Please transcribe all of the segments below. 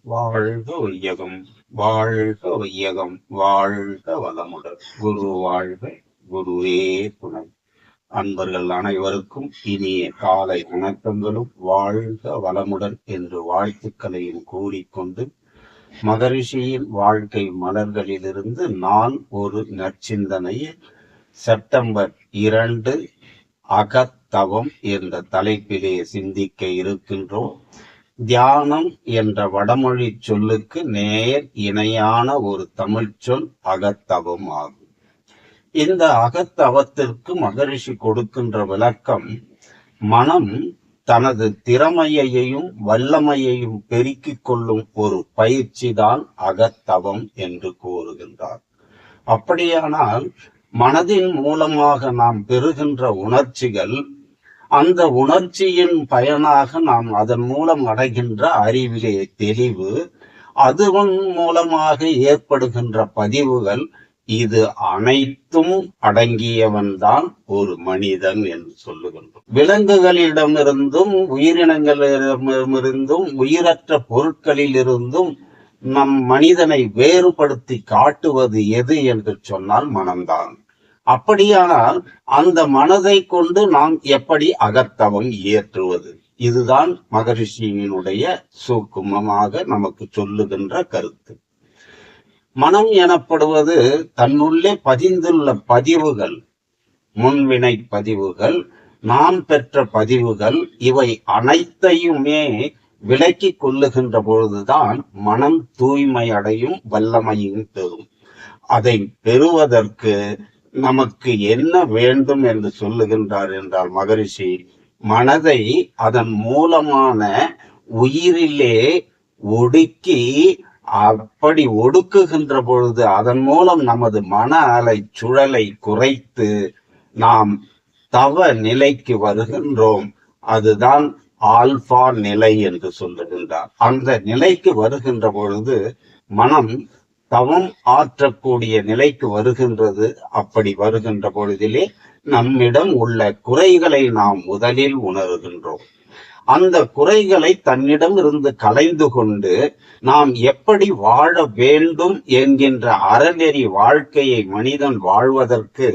வாழ்க வையகம், வாழ்க வையகம், வாழ்க வளமுடன். குரு வாழ்க, குருவே துணை. அன்பர்கள் அனைவருக்கும் இனிய காலை வணக்கங்களும் வாழ்க வளமுடன் என்று வாழ்த்துக்களையும் கூறிக்கொண்டு, மகரிஷியின் வாழ்க்கை மலர்களிலிருந்து நான் ஒரு நற்சிந்தனையில் செப்டம்பர் 2 அகத்தவம் என்ற தலைப்பிலே சிந்திக்க இருக்கின்றோம். தியானம் என்ற வடமொழி சொல்லுக்கு நேர் இணையான ஒரு தமிழ் சொல் அகத்தவம் ஆகும். இந்த அகத்தவத்திற்கு மகரிஷி கொடுக்கின்ற விளக்கம், மனம் தனது திறமையையும் வல்லமையையும் பெருக்கிக் கொள்ளும் ஒரு பயிற்சி தான் அகத்தவம் என்று கூறுகின்றார். அப்படியானால் மனதின் மூலமாக நாம் பெறுகின்ற உணர்ச்சிகள், அந்த உணர்ச்சியின் பயனாக நாம் அதன் மூலம் அடைகின்ற அறிவிலே தெளிவு, அதுவன் மூலமாக ஏற்படுகின்ற பதிவுகள், இது அனைத்தும் அடங்கியவன்தான் ஒரு மனிதன் என்று சொல்லுகின்றோம். விலங்குகளிடமிருந்தும் உயிரினங்களிடமிருந்தும் உயிரற்ற பொருட்களிலிருந்தும் நம் மனிதனை வேறுபடுத்தி காட்டுவது எது என்று சொன்னால் மனம்தான். அப்படியானால் அந்த மனதை கொண்டு நாம் எப்படி அகத்தவம் இயற்றுவது? இதுதான் மகரிஷியினுடைய சூக்குமமாக நமக்கு சொல்லுகின்ற கருத்து. மனம் எனப்படுவது தன்னுள்ளே பதிந்துள்ள பதிவுகள், முன்வினை பதிவுகள், நாம் பெற்ற பதிவுகள், இவை அனைத்தையுமே விலக்கி கொள்ளுகின்ற பொழுதுதான் மனம் தூய்மை அடையும், வல்லமையும் பெறும். அதை பெறுவதற்கு நமக்கு என்ன வேண்டும் என்று சொல்லுகின்றார் என்றால் மகரிஷி, மனதை அதன் மூலமான உயிரிலே ஒடுக்கி, அப்படி ஒடுக்குகின்ற பொழுது அதன் மூலம் நமது மன அலை சுழலை குறைத்து நாம் தவ நிலைக்கு வருகின்றோம். அதுதான் ஆல்பா நிலை என்று சொல்லுகின்றார். அந்த நிலைக்கு வருகின்ற பொழுது மனம் தவம் ஆற்றக்கூடிய நிலைக்கு வருகின்றது. அப்படி வருகின்ற பொழுதிலே நம்மிடம் உள்ள குறைகளை நாம் முதலில் உணர்கின்றோம். அந்த குறைகளை தன்னிடம் இருந்து களைந்து கொண்டு நாம் எப்படி வாழ வேண்டும் என்கின்ற அறநெறி வாழ்க்கையை மனிதன் வாழ்வதற்கு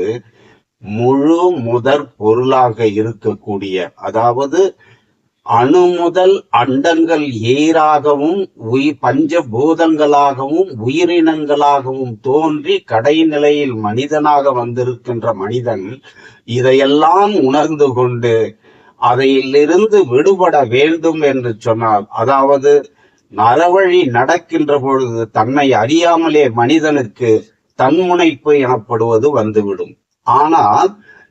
முழு முதற் பொருளாக இருக்கக்கூடிய, அதாவது அணு முதல் அண்டங்கள் ஈராகவும் பஞ்சபூதங்களாகவும் உயிரினங்களாகவும் தோன்றி கடைநிலையில் மனிதனாக வந்திருக்கின்ற மனிதன் இதையெல்லாம் உணர்ந்து கொண்டு அதையிலிருந்து விடுபட வேண்டும் என்று சொன்னால், அதாவது அறவழி நடக்கின்ற பொழுது தன்னை அறியாமலே மனிதனுக்கு தன்முனைப்பு எனப்படுவது வந்துவிடும். ஆனால்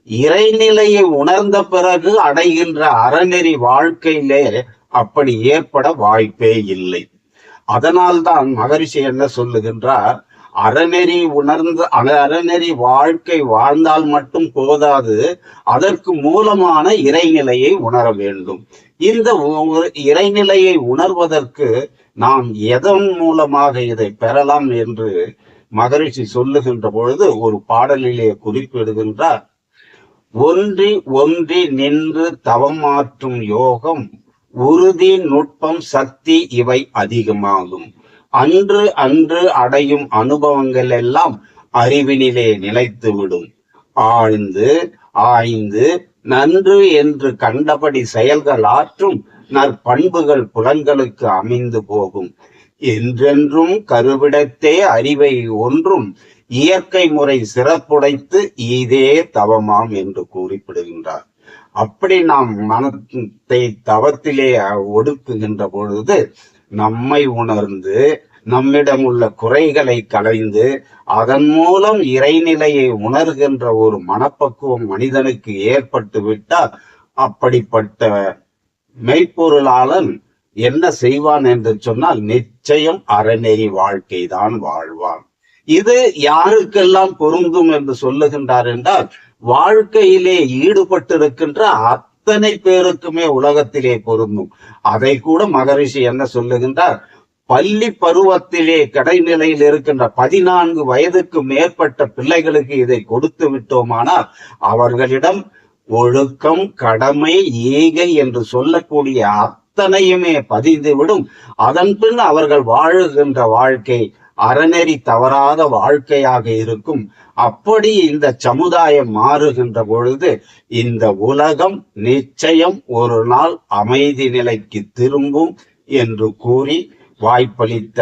இறைநிலையை உணர்ந்த பிறகு அடைகின்ற அறநெறி வாழ்க்கையிலே அப்படி ஏற்பட வாய்ப்பே இல்லை. அதனால்தான் மகரிஷி என்ன சொல்லுகின்றார், அறநெறி அறநெறி வாழ்க்கை வாழ்ந்தால் மட்டும் போதாது, அதற்கு மூலமான இறைநிலையை உணர வேண்டும். இந்த இறைநிலையை உணர்வதற்கு நாம் எதன் மூலமாக இதை பெறலாம் என்று மகரிஷி சொல்லுகின்ற பொழுது ஒரு பாடலிலே குறிப்பிடுகின்றார். ஒன்றி ஒன்றி நின்று தவமாற்றும் யோகம், உறுதி நுட்பம் சக்தி இவை அதிகமாகும். அன்று அன்று அடையும் அனுபவங்கள் எல்லாம் அறிவினிலே நிலைத்துவிடும். ஆழ்ந்து ஆய்ந்து நன்று என்று கண்டபடி செயல்கள் ஆற்றும் நற்பண்புகள் புலன்களுக்கு அமைந்து போகும். என்றென்றும் கருவிடத்தே அறிவை ஒன்றும் இயற்கை முறை சிறப்புடைத்து இதே தவமாம் என்று குறிப்பிடுகின்றார். அப்படி நாம் மனத்தை தவத்திலே ஒடுக்குகின்ற பொழுது நம்மை உணர்ந்து நம்மிடம் உள்ள குறைகளை களைந்து அதன் மூலம் இறைநிலையை உணர்கின்ற ஒரு மனப்பக்குவம் மனிதனுக்கு ஏற்பட்டு விட்டால், அப்படிப்பட்ட மெய்ப்பொருளாளன் என்ன செய்வான் என்று சொன்னால் நிச்சயம் அறநெறி வாழ்க்கை தான் வாழ்வான். இது யாருக்கெல்லாம் பொருந்தும் என்று சொல்லுகின்றார் என்றால், வாழ்க்கையிலே ஈடுபட்டிருக்கின்ற அத்தனை பேருக்குமே உலகத்திலே பொருந்தும். அதை கூட மகரிஷி என்ன சொல்லுகின்றார், பள்ளி பருவத்திலே கடைநிலையில் இருக்கின்ற 14 வயதுக்கு மேற்பட்ட பிள்ளைகளுக்கு இதை கொடுத்து விட்டோமானால் அவர்களிடம் ஒழுக்கம், கடமை, ஈகை என்று சொல்லக்கூடிய அத்தனையுமே பதிந்துவிடும். அதன் பின் அவர்கள் வாழுகின்ற வாழ்க்கை அறநெறி தவறாத வாழ்க்கையாக இருக்கும். அப்படி இந்த சமுதாயம் மாறுகின்ற பொழுது இந்த உலகம் நிச்சயம் ஒரு நாள் அமைதி நிலைக்கு திரும்பும் என்று கூறி வாய்ப்பளித்த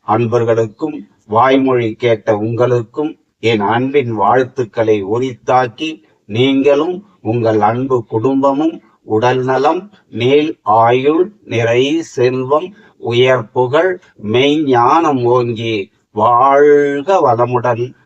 அன்பர்களுக்கும் வாய்மொழி கேட்ட உங்களுக்கும் என் அன்பின் வாழ்த்துக்களை உரித்தாக்கி, நீங்களும் உங்கள் அன்பு குடும்பமும் உடல் நலம், நீள் ஆயுள், நிறை செல்வம், உயர் புகழ், மெய்ஞானம் ஓங்கி வாழ்க வளமுடன்